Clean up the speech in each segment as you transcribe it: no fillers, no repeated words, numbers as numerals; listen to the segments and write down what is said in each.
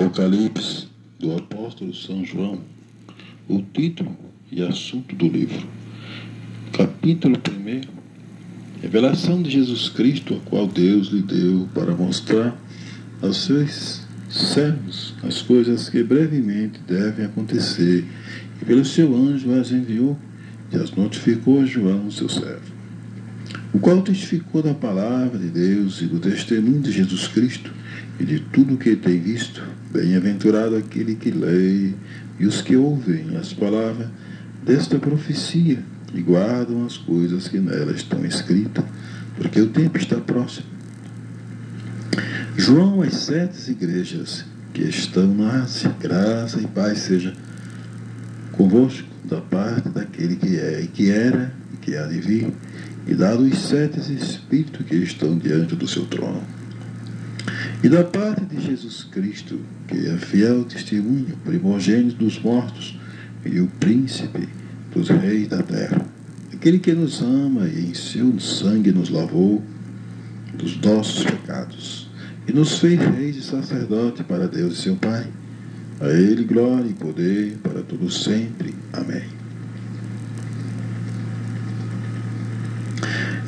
Apocalipse do apóstolo São João, o título e assunto do livro. Capítulo 1. Revelação de Jesus Cristo, a qual Deus lhe deu para mostrar aos seus servos as coisas que brevemente devem acontecer, e pelo seu anjo as enviou e as notificou a João, seu servo, o qual testificou da palavra de Deus e do testemunho de Jesus Cristo e de tudo o que tem visto. Bem-aventurado aquele que lê e os que ouvem as palavras desta profecia e guardam as coisas que nela estão escritas, porque o tempo está próximo. João, às 7 igrejas que estão na Ásia, graça e paz seja convosco da parte daquele que é, e que era, e que há de vir, e dado os 7 Espíritos que estão diante do seu trono. E da parte de Jesus Cristo, que é fiel testemunho, primogênito dos mortos, e o príncipe dos reis da terra, aquele que nos ama e em seu sangue nos lavou dos nossos pecados, e nos fez reis e sacerdote para Deus e seu Pai. A Ele glória e poder para todos sempre. Amém.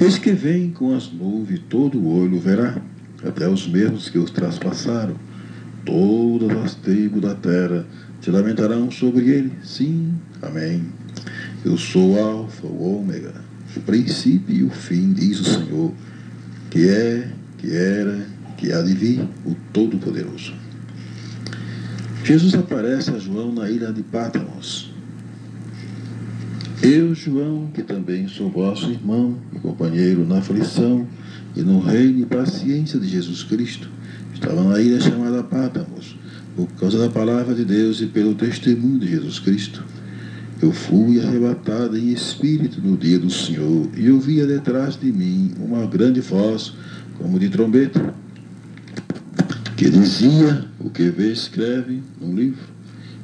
Eis que vem com as nuvens, todo o olho verá, até os mesmos que os traspassaram. Todas as tribos da terra se lamentarão sobre ele. Sim, amém. Eu sou o Alfa, o Ômega, o princípio e o fim, diz o Senhor, que é, que era e que há de vir, o Todo-Poderoso. Jesus aparece a João na ilha de Patmos. Eu, João, que também sou vosso irmão e companheiro na aflição e no reino e paciência de Jesus Cristo, estava na ilha chamada Patmos, por causa da palavra de Deus e pelo testemunho de Jesus Cristo. Eu fui arrebatado em espírito no dia do Senhor, e ouvia detrás de mim uma grande voz, como de trombeta, que dizia: o que vê, escreve num livro,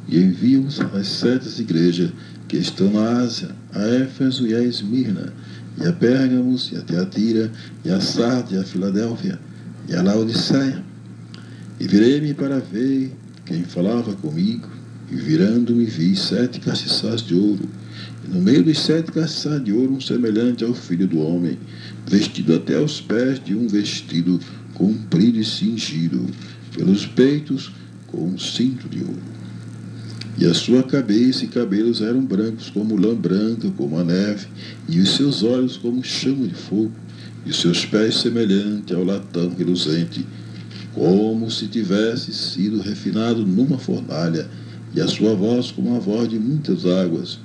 e envia-os às 7 igrejas que estão na Ásia, a Éfeso e a Esmirna, e a Pérgamos, e a Teatira, e a Sardes, e a Filadélfia, e a Laodiceia. E virei-me para ver quem falava comigo, e virando-me vi 7 castiçais de ouro, e no meio dos 7 castiçais de ouro um semelhante ao Filho do Homem, vestido até os pés de um vestido comprido e cingido pelos peitos com um cinto de ouro. E a sua cabeça e cabelos eram brancos como lã branca, como a neve, e os seus olhos como chama de fogo, e os seus pés semelhante ao latão reluzente, como se tivesse sido refinado numa fornalha, e a sua voz como a voz de muitas águas.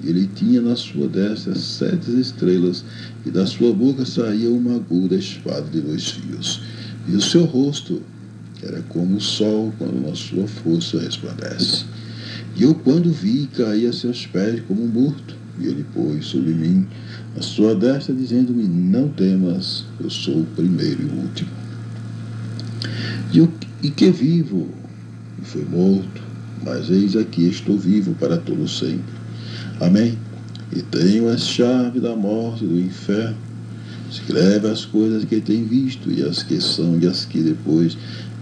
E ele tinha na sua destra 7 estrelas, e da sua boca saía uma aguda espada de 2 fios. E o seu rosto era como o sol quando na sua força resplandece. E eu, quando vi, caí a seus pés como morto, e ele pôs sobre mim a sua destra, dizendo-me: não temas, eu sou o primeiro e o último. E que vivo, e fui morto, mas eis aqui estou vivo para todo sempre. Amém. E tenho as chaves da morte e do inferno. Escreve as coisas que tem visto, e as que são, e as que depois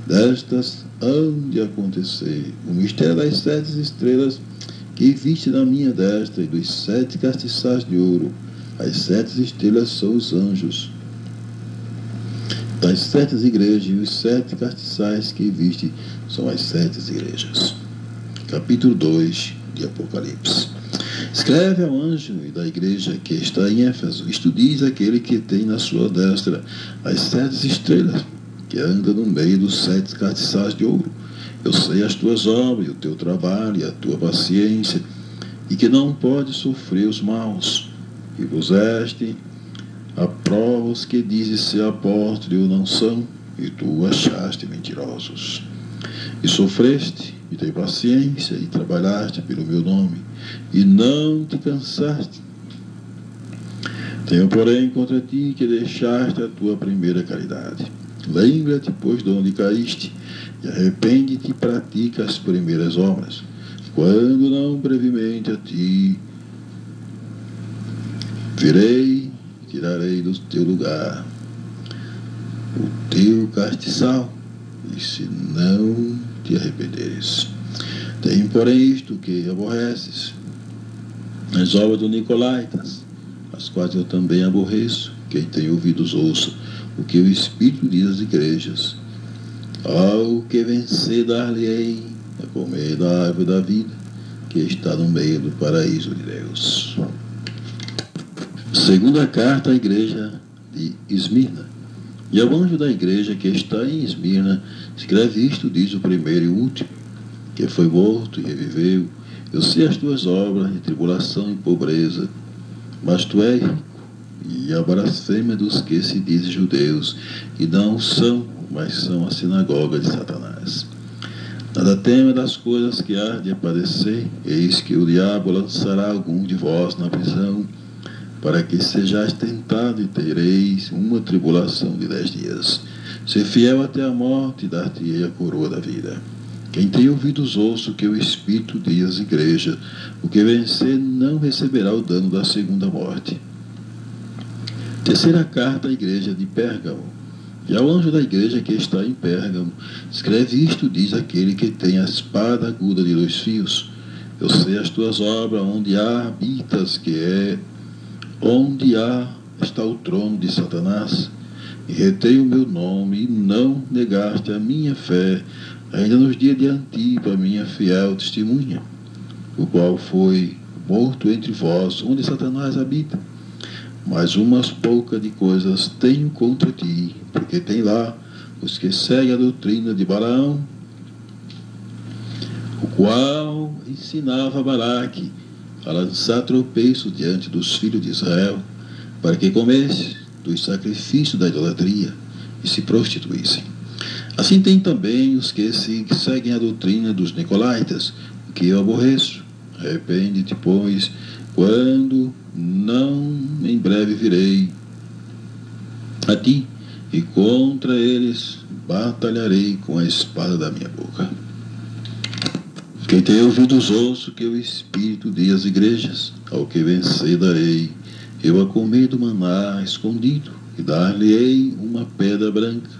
destas hão de acontecer. O mistério das 7 estrelas que viste na minha destra, e dos 7 castiçais de ouro. As 7 estrelas são os anjos das 7 igrejas, e os 7 castiçais que viste são as 7 igrejas. Capítulo 2 de Apocalipse. Escreve ao anjo e da igreja que está em Éfeso: isto diz aquele que tem na sua destra as 7 estrelas, que anda no meio dos 7 castiçais de ouro. Eu sei as tuas obras, e o teu trabalho, e a tua paciência, e que não pode sofrer os maus, e puseste a prova os que dizes ser apóstolos e o não são, e tu achaste mentirosos. E sofreste, e tem paciência, e trabalhaste pelo meu nome, e não te cansaste. Tenho, porém, contra ti que deixaste a tua primeira caridade. Lembra-te, pois, de onde caíste, e arrepende-te e pratica as primeiras obras. Quando não brevemente a ti virei, tirarei do teu lugar o teu castiçal, e se não te arrependeres. Tem, porém, isto que aborreces, as obras do Nicolaítas, as quais eu também aborreço. Quem tem ouvidos ouça o que o Espírito diz às igrejas. Ao que vencer, dar-lhe-ei a comer da árvore da vida, que está no meio do paraíso de Deus. Segunda carta à igreja de Esmirna. E ao anjo da igreja que está em Esmirna, escreve isto, diz o primeiro e último, que foi morto e reviveu. Eu sei as tuas obras de tribulação e pobreza, mas tu és rico, e a blasfêmia dos que se dizem judeus, e não são, mas são a sinagoga de Satanás. Nada tema das coisas que há de padecer, eis que o diabo lançará algum de vós na prisão, para que sejais tentado e tereis uma tribulação de 10 dias. Ser fiel até a morte, e dar-te-ei a coroa da vida. Quem tem ouvidos ouça o que o Espírito diz às igrejas. O que vencer não receberá o dano da segunda morte. Terceira carta à igreja de Pérgamo. E ao anjo da igreja que está em Pérgamo, escreve isto, diz aquele que tem a espada aguda de 2 fios. Eu sei as tuas obras, onde há habitas, onde está o trono de Satanás, e retei o meu nome, e não negaste a minha fé, ainda nos dias de Antipa, minha fiel testemunha, o qual foi morto entre vós, onde Satanás habita. Mas umas poucas de coisas tenho contra ti, porque tem lá os que seguem a doutrina de Balaão, o qual ensinava Balaque a lançar tropeço diante dos filhos de Israel, para que comessem dos sacrifícios da idolatria e se prostituíssem. Assim tem também os que seguem a doutrina dos Nicolaítas, que eu aborreço. Arrepende-te, pois, quando não em breve virei a ti, e contra eles batalharei com a espada da minha boca. Quem tem ouvidos ouça o que o Espírito diz às igrejas. Ao que vencer darei eu a comer do maná escondido, e dar-lhe-ei uma pedra branca,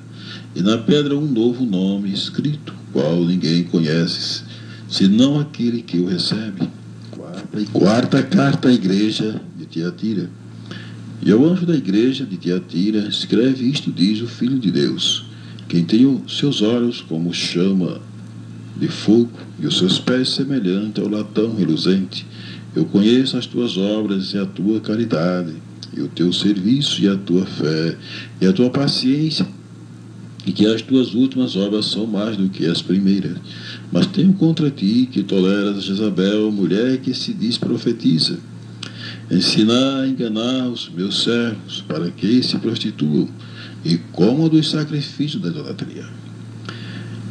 e na pedra um novo nome escrito, qual ninguém conhece, senão aquele que o recebe. Quarta carta à igreja de Tiatira. E ao anjo da igreja de Tiatira, escreve isto, diz o Filho de Deus, quem tem os seus olhos como chama de fogo, e os seus pés semelhantes ao latão reluzente. Eu conheço as tuas obras e a tua caridade, e o teu serviço e a tua fé, e a tua paciência, e que as tuas últimas obras são mais do que as primeiras. Mas tenho contra ti que toleras Jezabel, mulher que se diz profetiza, ensinar a enganar os meus servos, para que se prostituam e comam dos sacrifícios da idolatria.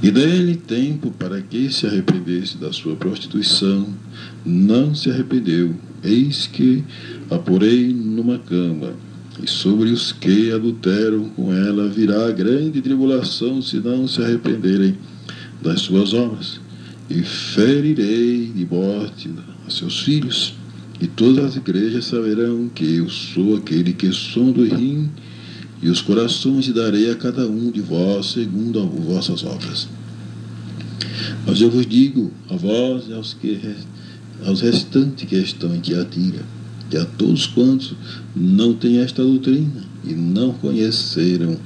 E dei-lhe tempo para que se arrependesse da sua prostituição. Não se arrependeu. Eis que a porei numa cama, e sobre os que adulteram com ela virá grande tribulação, se não se arrependerem das suas obras. E ferirei de morte a seus filhos, e todas as igrejas saberão que eu sou aquele que sonda o rim e os corações, e darei a cada um de vós segundo as vossas obras. Mas eu vos digo, a vós e aos restantes que estão em Tiatira, e a todos quantos não têm esta doutrina e não conheceram,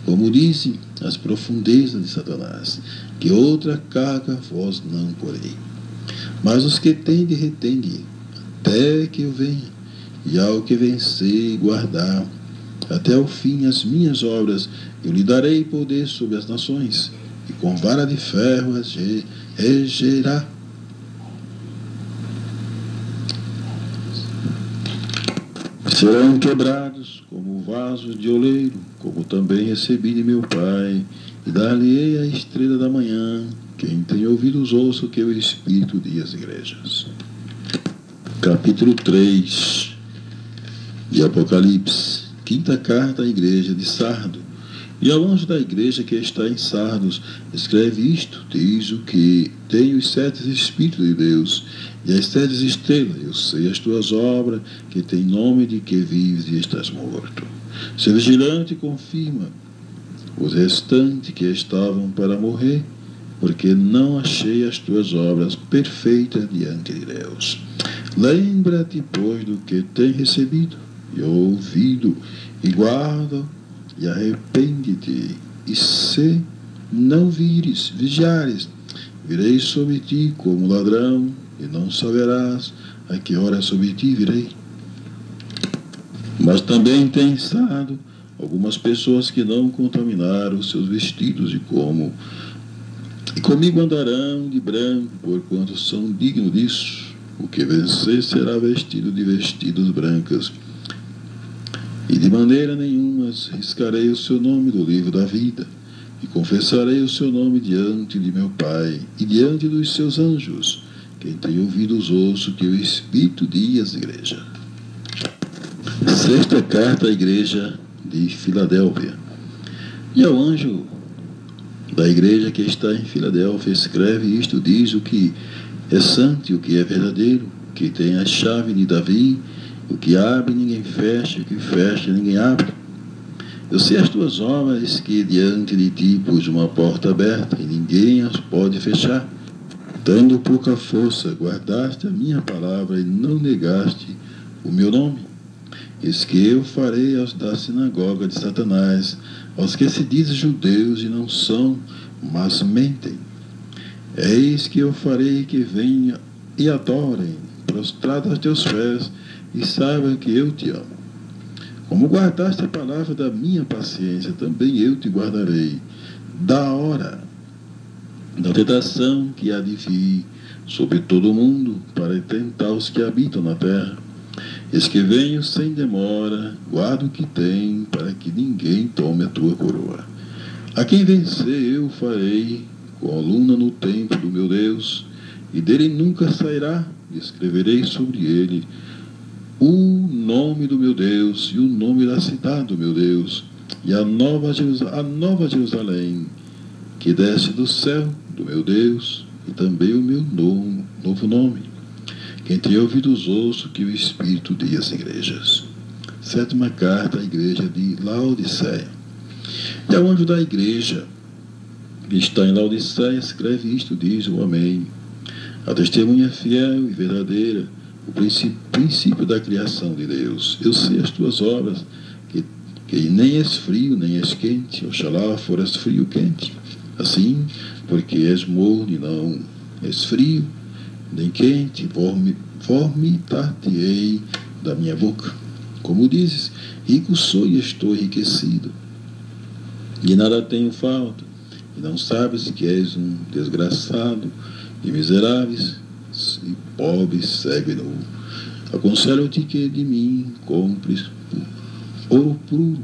como dizem, as profundezas de Satanás, que outra carga vós não porei. Mas os que têm de retende, até que eu venha, e ao que vencer e guardar até o fim as minhas obras, eu lhe darei poder sobre as nações, e com vara de ferro as regerá. Serão quebrados como vasos de oleiro, como também recebi de meu Pai, e dar-lhe-ei a estrela da manhã. Quem tem ouvidos ouça o que o Espírito diz às igrejas. Capítulo 3 de Apocalipse. Quinta carta à igreja de Sardo. E ao anjo da igreja que está em Sardos, escreve isto, diz o que tem os 7 Espíritos de Deus, e as 7 estrelas. Eu sei as tuas obras, que tem nome de que vives e estás morto. Se vigilante, confirma os restantes que estavam para morrer, porque não achei as tuas obras perfeitas diante de Deus. Lembra-te, pois, do que tens recebido e ouvido, e guarda, e arrepende-te. E se não vigiares, virei sobre ti como ladrão, e não saberás a que hora sobre ti virei. Mas também tem estado algumas pessoas que não contaminaram os seus vestidos, e comigo andarão de branco, porquanto são dignos disso. O que vencer será vestido de vestidos brancos, e de maneira nenhuma riscarei o seu nome do livro da vida, e confessarei o seu nome diante de meu Pai e diante dos seus anjos. Quem tem ouvidos ouça o que o Espírito diz às igrejas. Sexta carta à igreja de Filadélfia. E ao anjo da igreja que está em Filadélfia escreve isto, diz: o que é santo e o que é verdadeiro, que tem a chave de Davi, o que abre ninguém fecha, o que fecha ninguém abre. Eu sei as tuas obras, que diante de ti pus uma porta aberta, e ninguém as pode fechar. Dando pouca força, guardaste a minha palavra e não negaste o meu nome. Eis que eu farei aos da sinagoga de Satanás, aos que se dizem judeus e não são, mas mentem. Eis que eu farei que venham e adorem, prostrados aos teus pés, e saibam que eu te amo. Como guardaste a palavra da minha paciência, também eu te guardarei da hora da tentação que há de vir sobre todo o mundo, para tentar os que habitam na terra. Eis que venho sem demora, guarda o que tem, para que ninguém tome a tua coroa. A quem vencer eu farei coluna no templo do meu Deus, e dele nunca sairá, e escreverei sobre ele o nome do meu Deus, e o nome da cidade do meu Deus, e a nova Jerusalém, que desce do céu do meu Deus, e também o meu novo nome. Quem tem ouvidos ouça o que o Espírito diz às igrejas. Sétima carta à igreja de Laodiceia. E ao anjo da igreja que está em Laodiceia escreve isto, diz o Amém. A testemunha fiel e verdadeira, o princípio da criação de Deus. Eu sei as tuas obras, que nem és frio, nem és quente. Oxalá foras frio ou quente. Assim, porque és morno e não és frio, nem quente, vomitar-te-ei da minha boca. Como dizes, rico sou e estou enriquecido, e nada tenho falta, e não sabes que és um desgraçado, e miseráveis, e pobre, cego e nu. Aconselho-te que de mim compres ouro puro,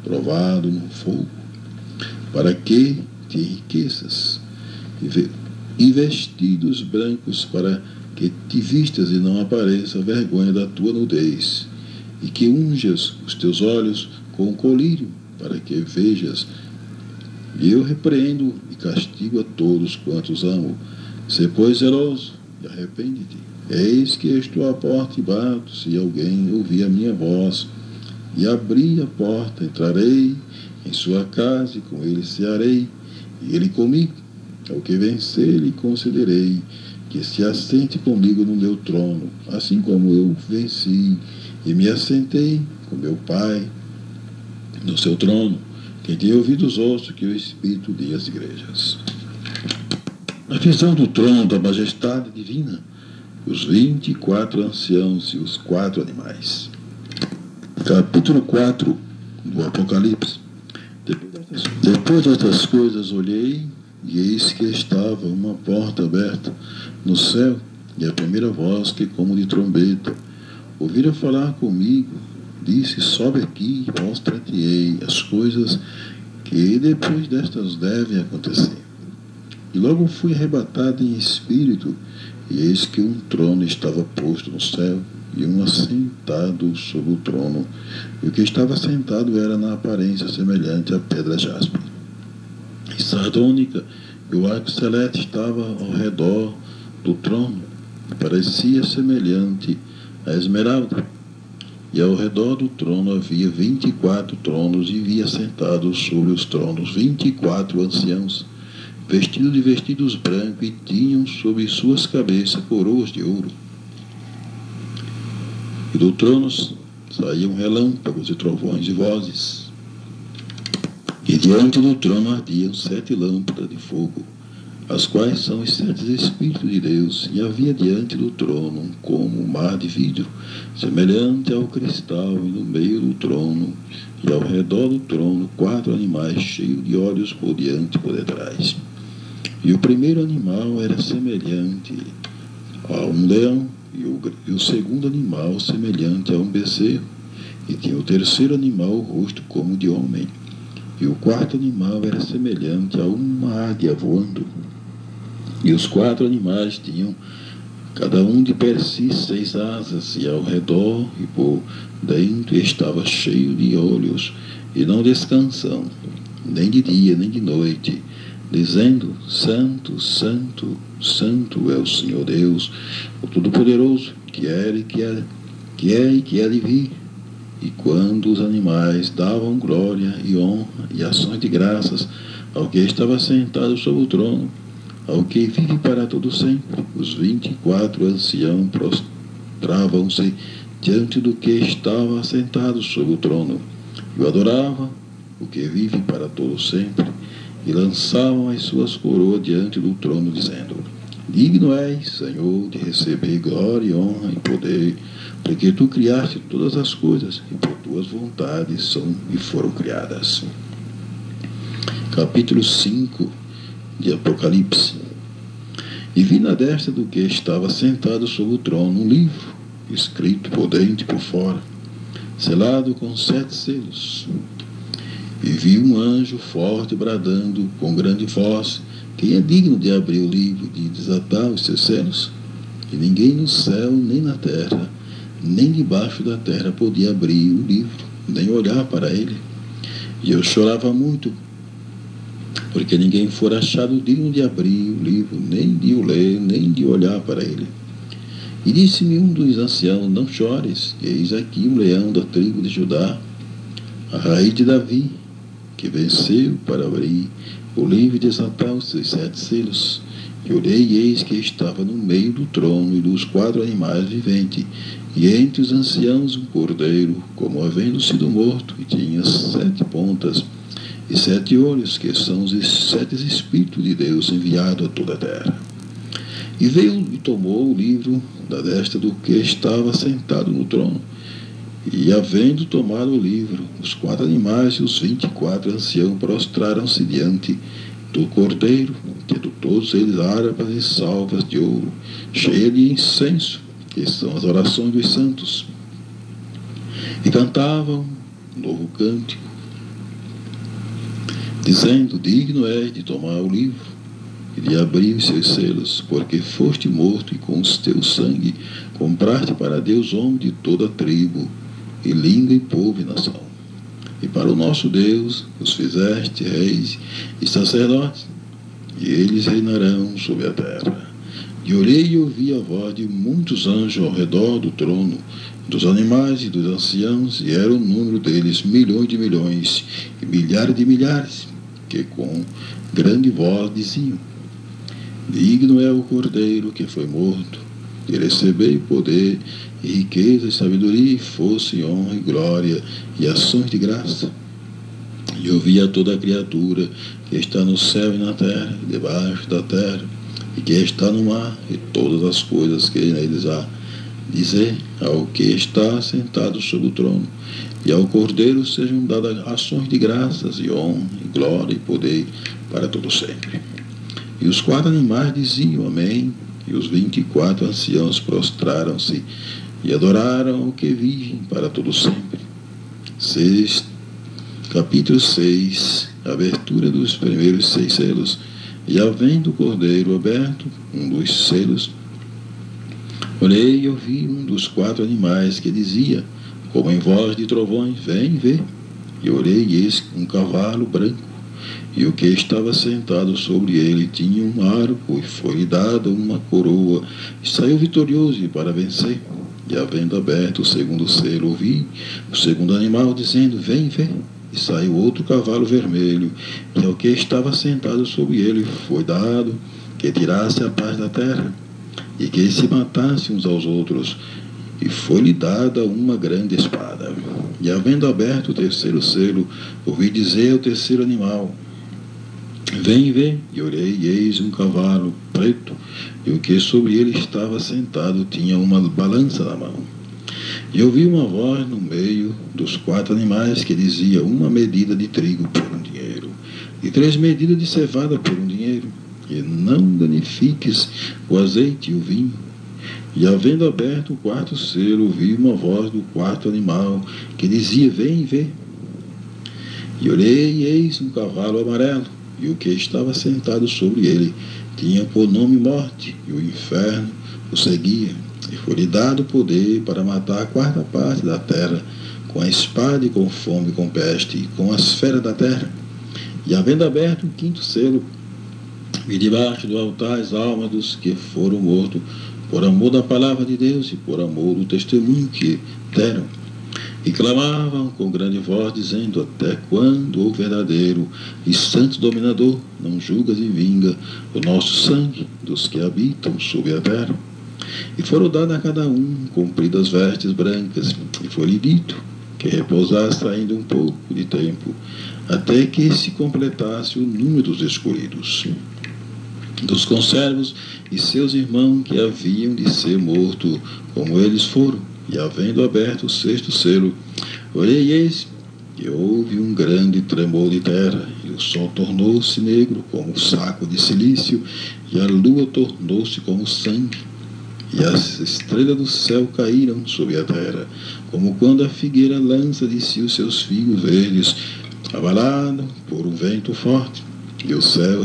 provado no fogo, para que te enriqueças, e vestidos brancos, para que te vistas e não apareça a vergonha da tua nudez, e que unjas os teus olhos com colírio, para que vejas. E eu repreendo e castigo a todos quantos amo. Sê, pois, zeloso e arrepende-te. Eis que estou à porta e bato. Se alguém ouvir a minha voz e abrir a porta, entrarei em sua casa e com ele cearei, e ele comigo. Ao que vencer, lhe concederei que se assente comigo no meu trono, assim como eu venci e me assentei com meu Pai no seu trono. Quem tem ouvidos ouça o que o Espírito diz às igrejas. A visão do trono da majestade divina, os 24 anciãos e os 4 animais. Capítulo 4 do Apocalipse. Depois destas coisas olhei, e eis que estava uma porta aberta no céu, e a primeira voz, que como de trombeta, ouvira falar comigo, disse: sobe aqui e mostra-te-ei as coisas que depois destas devem acontecer. E logo fui arrebatado em espírito, e eis que um trono estava posto no céu, e um assentado sobre o trono, e o que estava sentado era na aparência semelhante à pedra jaspe e sardônica, e o arco celeste estava ao redor do trono, e parecia semelhante a esmeralda. E ao redor do trono havia 24 tronos, e via sentados sobre os tronos 24 anciãos, vestidos de vestidos brancos, e tinham sobre suas cabeças coroas de ouro. E do trono saíam relâmpagos e trovões e vozes. E diante do trono ardiam 7 lâmpadas de fogo, as quais são os 7 Espíritos de Deus. E havia diante do trono como um mar de vidro, semelhante ao cristal, e no meio do trono e ao redor do trono 4 animais cheios de olhos por diante e por detrás. E o primeiro animal era semelhante a um leão, e o segundo animal semelhante a um bezerro, e tinha o terceiro animal o rosto como de homem, e o quarto animal era semelhante a uma águia voando. E os 4 animais tinham cada um de per si 6 asas, e ao redor e por dentro estava cheio de olhos, e não descansam, nem de dia nem de noite, dizendo: Santo, Santo, Santo é o Senhor Deus, o Todo-Poderoso, que era e que há de vir. E quando os animais davam glória e honra e ações de graças ao que estava sentado sobre o trono, ao que vive para todo sempre, os 24 anciãos prostravam-se diante do que estava sentado sobre o trono, e o adoravam, o que vive para todo sempre, e lançavam as suas coroas diante do trono, dizendo: Digno és, Senhor, de receber glória, honra e poder, porque tu criaste todas as coisas, e por tuas vontades são e foram criadas. Capítulo 5 de Apocalipse. E vi na destra do que estava sentado sobre o trono um livro, escrito por dentro e por fora, selado com 7 selos. E vi um anjo forte bradando com grande voz: Quem é digno de abrir o livro e de desatar os seus selos? E ninguém no céu, nem na terra, nem debaixo da terra podia abrir o livro, nem olhar para ele. E eu chorava muito, porque ninguém fora achado digno de abrir o livro, nem de o ler, nem de olhar para ele. E disse-me um dos anciãos: Não chores, eis aqui um leão da tribo de Judá, a raiz de Davi, que venceu para abrir o livro e desatar os seus 7 selos. E olhei, e eis que estava no meio do trono e dos 4 animais viventes, e entre os anciãos um cordeiro, como havendo sido morto, e tinha 7 pontas e 7 olhos, que são os 7 Espíritos de Deus enviados a toda a terra. E veio e tomou o livro da destra do que estava sentado no trono. E, havendo tomado o livro, os 4 animais e os 24 anciãos prostraram-se diante do cordeiro, tendo todos eles harpas e salvas de ouro, cheias de incenso, que são as orações dos santos. E cantavam um novo cântico, dizendo: Digno és de tomar o livro e de abrir os seus selos, porque foste morto, e com o teu sangue compraste para Deus homens de toda a tribo, e língua, e povo, e nação. E para o nosso Deus os fizeste reis e sacerdotes, e eles reinarão sobre a terra. E olhei e ouvi a voz de muitos anjos ao redor do trono, dos animais e dos anciãos, e era o número deles milhões de milhões, e milhares de milhares, que com grande voz diziam: Digno é o cordeiro que foi morto, de receber poder, e riqueza, e sabedoria, e força, e honra, e glória, e ações de graça. E ouvi a toda a criatura que está no céu e na terra, e debaixo da terra, e que está no mar, e todas as coisas que neles há, dizer ao que está sentado sobre o trono, e ao Cordeiro sejam dadas ações de graças, e honra, e glória, e poder, para todo sempre. E os 4 animais diziam: Amém. E os 24 anciãos prostraram-se e adoraram o que vive para todo sempre. Capítulo 6. Abertura dos primeiros 6 selos. E havendo o cordeiro aberto um dos selos, olhei e ouvi um dos 4 animais que dizia, como em voz de trovões: Vem ver. E olhei, e eis um cavalo branco, e o que estava sentado sobre ele tinha um arco, e foi-lhe dada uma coroa, e saiu vitorioso para vencer. E havendo aberto o segundo selo, ouvi o segundo animal dizendo: Vem ver. E saiu outro cavalo vermelho, e ao que estava sentado sobre ele foi dado que tirasse a paz da terra, e que se matasse uns aos outros. E foi-lhe dada uma grande espada. E havendo aberto o terceiro selo, ouvi dizer ao terceiro animal: Vem e vê. E olhei, e eis um cavalo preto, e o que sobre ele estava sentado tinha uma balança na mão. E ouvi uma voz no meio dos 4 animais que dizia: uma medida de trigo por um dinheiro, e 3 medidas de cevada por um dinheiro, e não danifiques o azeite e o vinho. E havendo aberto o 4º selo, ouvi uma voz do 4º animal que dizia: Vem e vê. E olhei, e eis um cavalo amarelo, e o que estava sentado sobre ele tinha por nome Morte, e o inferno o seguia. E foi-lhe dado poder para matar a 4ª parte da terra, com a espada e com fome e com peste, e com as feras da terra. E havendo aberto o 5º selo, vi debaixo do altar as almas dos que foram mortos por amor da palavra de Deus e por amor do testemunho que deram. E clamavam com grande voz, dizendo: Até quando, ó verdadeiro e santo dominador, não julgas e vinga o nosso sangue dos que habitam sobre a terra? E foram dadas a cada um compridas vestes brancas, e foi-lhe dito que repousasse ainda um pouco de tempo, até que se completasse o número dos escolhidos, dos conservos e seus irmãos que haviam de ser mortos, como eles foram. E havendo aberto o 6º selo, olhei, e eis que houve um grande tremor de terra, e o sol tornou-se negro como um saco de cilício, e a lua tornou-se como sangue, e as estrelas do céu caíram sobre a terra, como quando a figueira lança de si os seus figos verdes, abalado por um vento forte. E o céu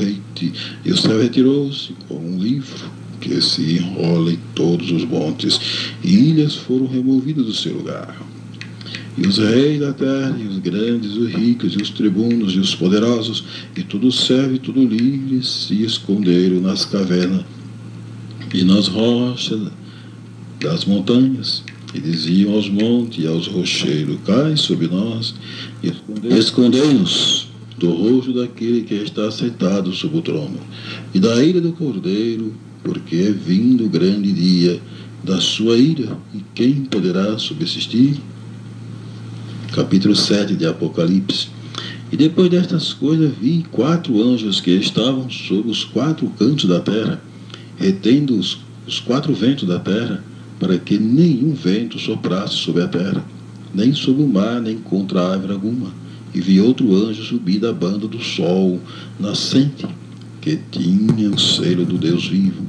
retirou-se como um livro que se enrola em todos os montes, e ilhas foram removidas do seu lugar. E os reis da terra, e os grandes, os ricos, e os tribunos, e os poderosos, e todo servo e todo livre, se esconderam nas cavernas e nas rochas das montanhas, e diziam aos montes e aos rocheiros: Cai sobre nós, e escondei-nos do rosto daquele que está sentado sobre o trono, e da ira do Cordeiro, porque é vindo o grande dia da sua ira, e quem poderá subsistir? Capítulo 7 de Apocalipse. E depois destas coisas vi 4 anjos que estavam sobre os 4 cantos da terra, retendo os 4 ventos da terra, para que nenhum vento soprasse sobre a terra, nem sobre o mar, nem contra a árvore alguma. E vi outro anjo subir da banda do sol nascente, que tinha o selo do Deus vivo,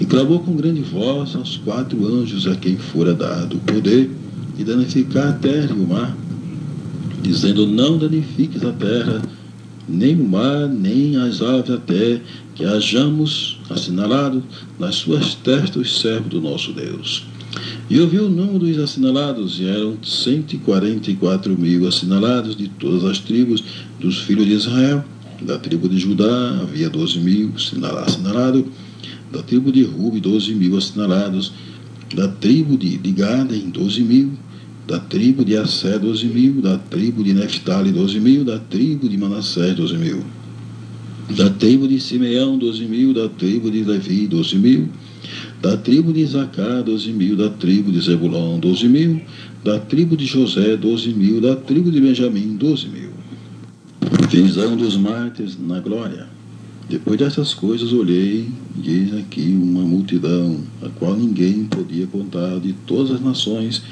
e clamou com grande voz aos 4 anjos a quem fora dado o poder de danificar a terra e o mar, dizendo: Não danifiques a terra, nem o mar, nem as aves, até que hajamos assinalado nas suas testas os servos do nosso Deus. E eu vi o número dos assinalados, e eram 144.000 assinalados de todas as tribos dos filhos de Israel. Da tribo de Judá havia 12.000 assinalados, da tribo de Rubi 12.000 assinalados, da tribo de Gadem 12.000, da tribo de Assé 12.000, da tribo de Neftali 12.000, da tribo de Manassés 12.000, da tribo de Simeão 12.000, da tribo de Levi 12.000, da tribo de Isacar 12.000, da tribo de Zebulon 12.000, da tribo de José 12.000, da tribo de Benjamim 12.000. Visão dos mártires na glória. Depois dessas coisas olhei, e eis aqui uma multidão, a qual ninguém podia contar, de todas as nações,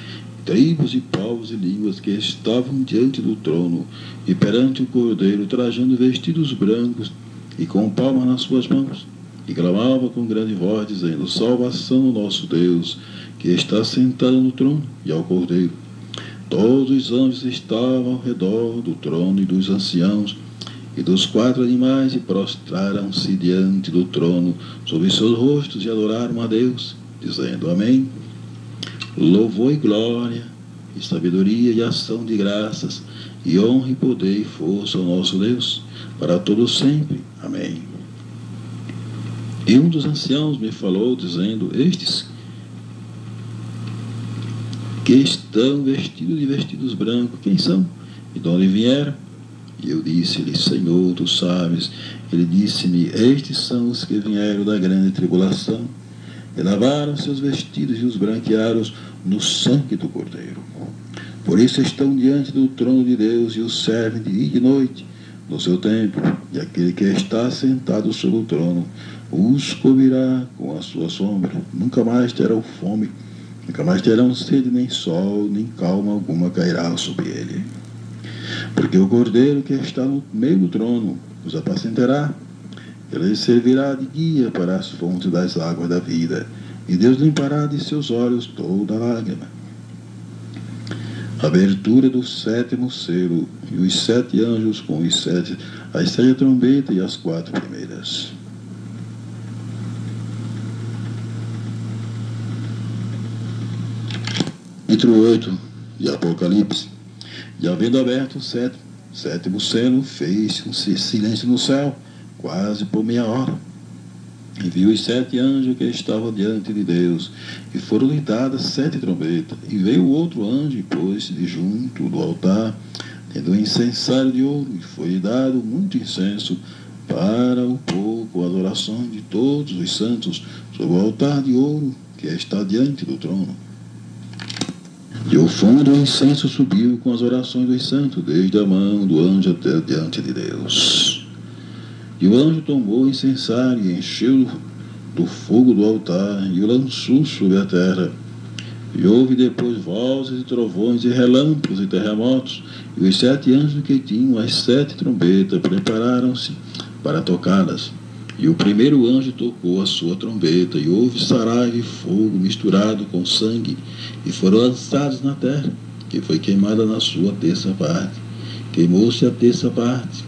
tribos e povos e línguas, que estavam diante do trono e perante o Cordeiro, trajando vestidos brancos e com palmas nas suas mãos, e clamava com grande voz, dizendo: Salvação ao nosso Deus, que está sentado no trono, e ao Cordeiro. Todos os anjos estavam ao redor do trono e dos anciãos e dos 4 animais, e prostraram-se diante do trono sobre seus rostos e adoraram a Deus, dizendo: Amém. Louvor e glória, e sabedoria e ação de graças, e honra e poder e força ao nosso Deus, para todos sempre. Amém. E um dos anciãos me falou, dizendo: Estes que estão vestidos de vestidos brancos, quem são? E de onde vieram? E eu disse-lhe: Senhor, tu sabes. Ele disse-me: estes são os que vieram da grande tribulação, e lavaram seus vestidos e os branquearam no sangue do Cordeiro. Por isso estão diante do trono de Deus e o servem de dia e de noite no seu templo, e aquele que está sentado sobre o trono os cobrirá com a sua sombra. Nunca mais terão fome, nunca mais terão sede, nem sol, nem calma alguma cairá sobre ele. Porque o Cordeiro que está no meio do trono os apacentará, ele lhes servirá de guia para as fontes das águas da vida, e Deus limpará de seus olhos toda lágrima. Abertura do 7º selo, e os 7 anjos com as 7 trombetas e as 4 primeiras. Capítulo 8 de Apocalipse. E havendo aberto o 7º selo, fez-se um silêncio no céu, quase por meia hora. E viu os 7 anjos que estavam diante de Deus, e foram-lhe dadas 7 trombetas. E veio o outro anjo e pôs-se de junto do altar, tendo um incensário de ouro, e foi-lhe dado muito incenso para o povo, com as orações de todos os santos, sobre o altar de ouro que está diante do trono. E o fumo do incenso subiu com as orações dos santos, desde a mão do anjo até diante de Deus. E o anjo tomou o incensário e encheu do fogo do altar e o lançou sobre a terra. E houve depois vozes e trovões e relâmpagos e terremotos. E os 7 anjos que tinham as 7 trombetas prepararam-se para tocá-las. E o primeiro anjo tocou a sua trombeta, e houve saraiva e fogo misturado com sangue, e foram lançados na terra, que foi queimada na sua terça parte. Queimou-se a terça parte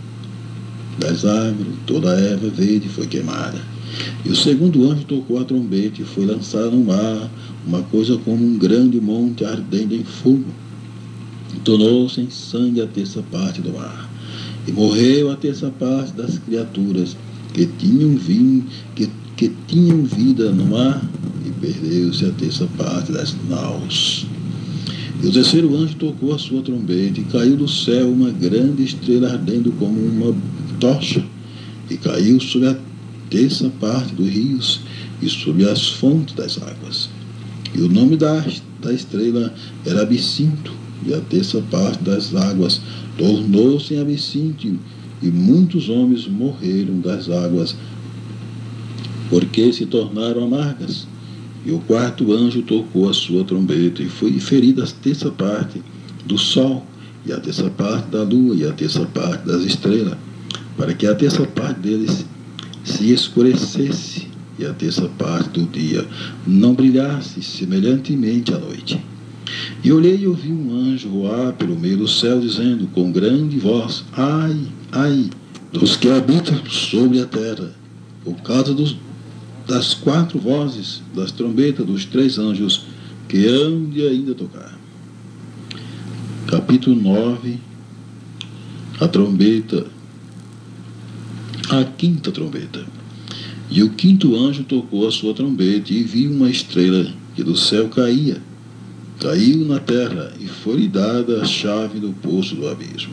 das árvores, toda a erva verde foi queimada. E o segundo anjo tocou a trombeta, e foi lançada no mar uma coisa como um grande monte ardendo em fogo. E tornou-se em sangue a terça parte do mar. E morreu a terça parte das criaturas que tinham vida no mar, e perdeu-se a terça parte das naus. E o terceiro anjo tocou a sua trombeta, e caiu do céu uma grande estrela ardendo como uma tocha, e caiu sobre a terça parte dos rios e sobre as fontes das águas. E o nome da estrela era Absinto, e a terça parte das águas tornou-se em absinto, e muitos homens morreram das águas, porque se tornaram amargas. E o quarto anjo tocou a sua trombeta, e foi ferida a terça parte do sol, e a terça parte da lua, e a terça parte das estrelas, para que a terça parte deles se escurecesse, e a terça parte do dia não brilhasse, semelhantemente à noite. E olhei e ouvi um anjo voar pelo meio do céu, dizendo com grande voz: ai, ai, dos que habitam sobre a terra, por causa das 4 vozes das trombetas dos 3 anjos que hão de ainda tocar. Capítulo 9. A trombeta, a 5ª trombeta. E o 5º anjo tocou a sua trombeta, e viu uma estrela que do céu caiu na terra, e foi-lhe dada a chave do poço do abismo.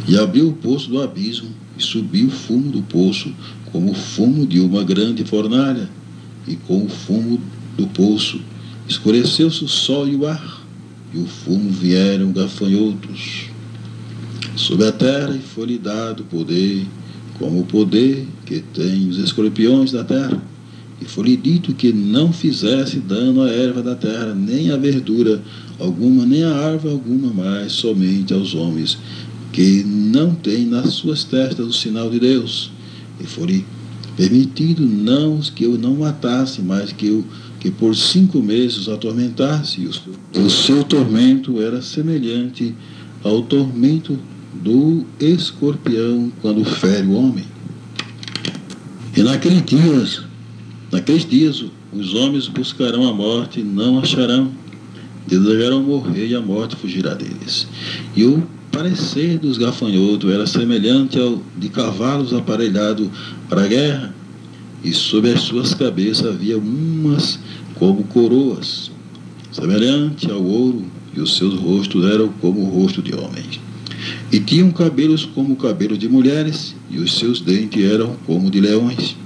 E abriu o poço do abismo, e subiu o fumo do poço, como o fumo de uma grande fornalha, e com o fumo do poço escureceu-se o sol e o ar, e o fumo vieram gafanhotos sobre a terra, e foi-lhe dado poder, como o poder que tem os escorpiões da terra. E foi-lhe dito que não fizesse dano à erva da terra, nem à verdura alguma, nem à árvore alguma, mas somente aos homens que não têm nas suas testas o sinal de Deus. E foi-lhe permitido não que eu não matasse, mas que por 5 meses os atormentasse. E o seu tormento era semelhante ao tormento do escorpião quando fere o homem. E naqueles dias os homens buscarão a morte e não acharão, desejarão morrer e a morte fugirá deles. E o parecer dos gafanhotos era semelhante ao de cavalos aparelhados para a guerra, e sobre as suas cabeças havia umas como coroas, semelhante ao ouro, e os seus rostos eram como o rosto de homens. E tinham cabelos como o cabelo de mulheres, e os seus dentes eram como de leões.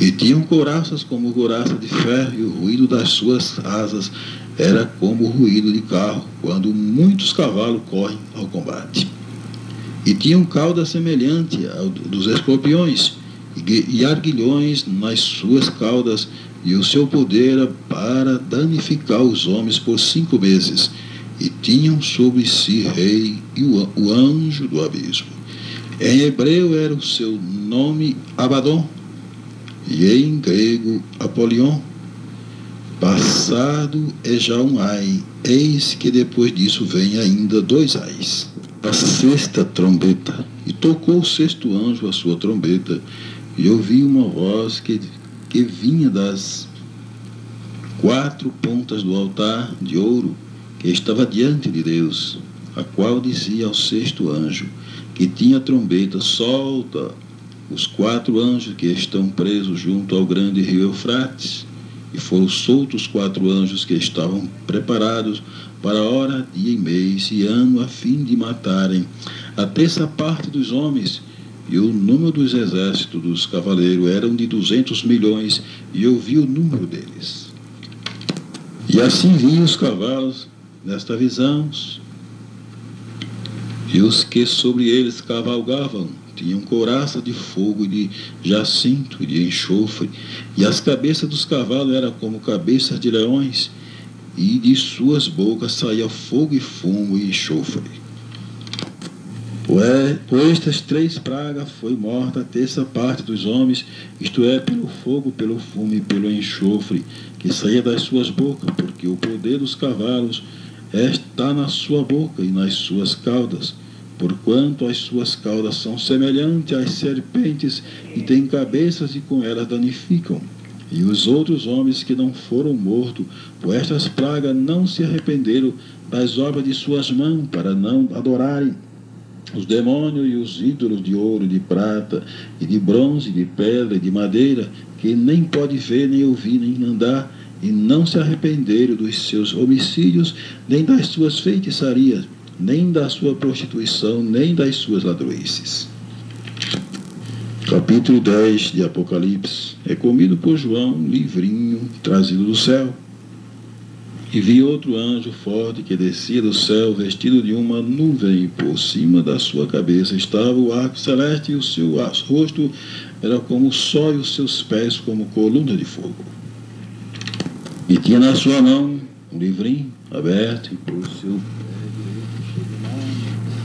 E tinham couraças como couraça de ferro, e o ruído das suas asas era como o ruído de carro, quando muitos cavalos correm ao combate. E tinham cauda semelhante ao dos escorpiões, e arguilhões nas suas caudas, e o seu poder era para danificar os homens por 5 meses. E tinham sobre si rei e o anjo do abismo. Em hebreu era o seu nome Abaddon, e em grego Apolion. Passado é já um ai, eis que depois disso vem ainda 2 ais. A 6ª trombeta, e tocou o 6º anjo a sua trombeta, e ouvi uma voz que vinha das 4 pontas do altar de ouro que estava diante de Deus, a qual dizia ao 6º anjo, que tinha a trombeta: solta os 4 anjos que estão presos junto ao grande rio Eufrates. E foram soltos 4 anjos que estavam preparados para hora, dia e mês e ano, a fim de matarem a 3ª parte dos homens. E o número dos exércitos dos cavaleiros eram de 200 milhões, e eu vi o número deles. E assim vi os cavalos nesta visão, e os que sobre eles cavalgavam tinham couraça de fogo e de jacinto e de enxofre, e as cabeças dos cavalos eram como cabeças de leões, e de suas bocas saía fogo e fumo e enxofre. Por estas 3 pragas foi morta a 3ª parte dos homens, isto é, pelo fogo, pelo fumo e pelo enxofre, que saía das suas bocas, porque o poder dos cavalos está na sua boca e nas suas caudas, porquanto as suas caudas são semelhantes às serpentes, e têm cabeças, e com elas danificam. E os outros homens que não foram mortos por estas pragas não se arrependeram das obras de suas mãos, para não adorarem os demônios e os ídolos de ouro, de prata, e de bronze, de pedra e de madeira, que nem pode ver, nem ouvir, nem andar, e não se arrependeram dos seus homicídios, nem das suas feitiçarias, nem da sua prostituição, nem das suas ladroices. Capítulo 10 de Apocalipse. É comido por João um livrinho trazido do céu. E vi outro anjo forte que descia do céu, vestido de uma nuvem, e por cima da sua cabeça estava o arco celeste, e o seu rosto era como o sol, e os seus pés como coluna de fogo. E tinha na sua mão um livrinho aberto, e por seu pé direito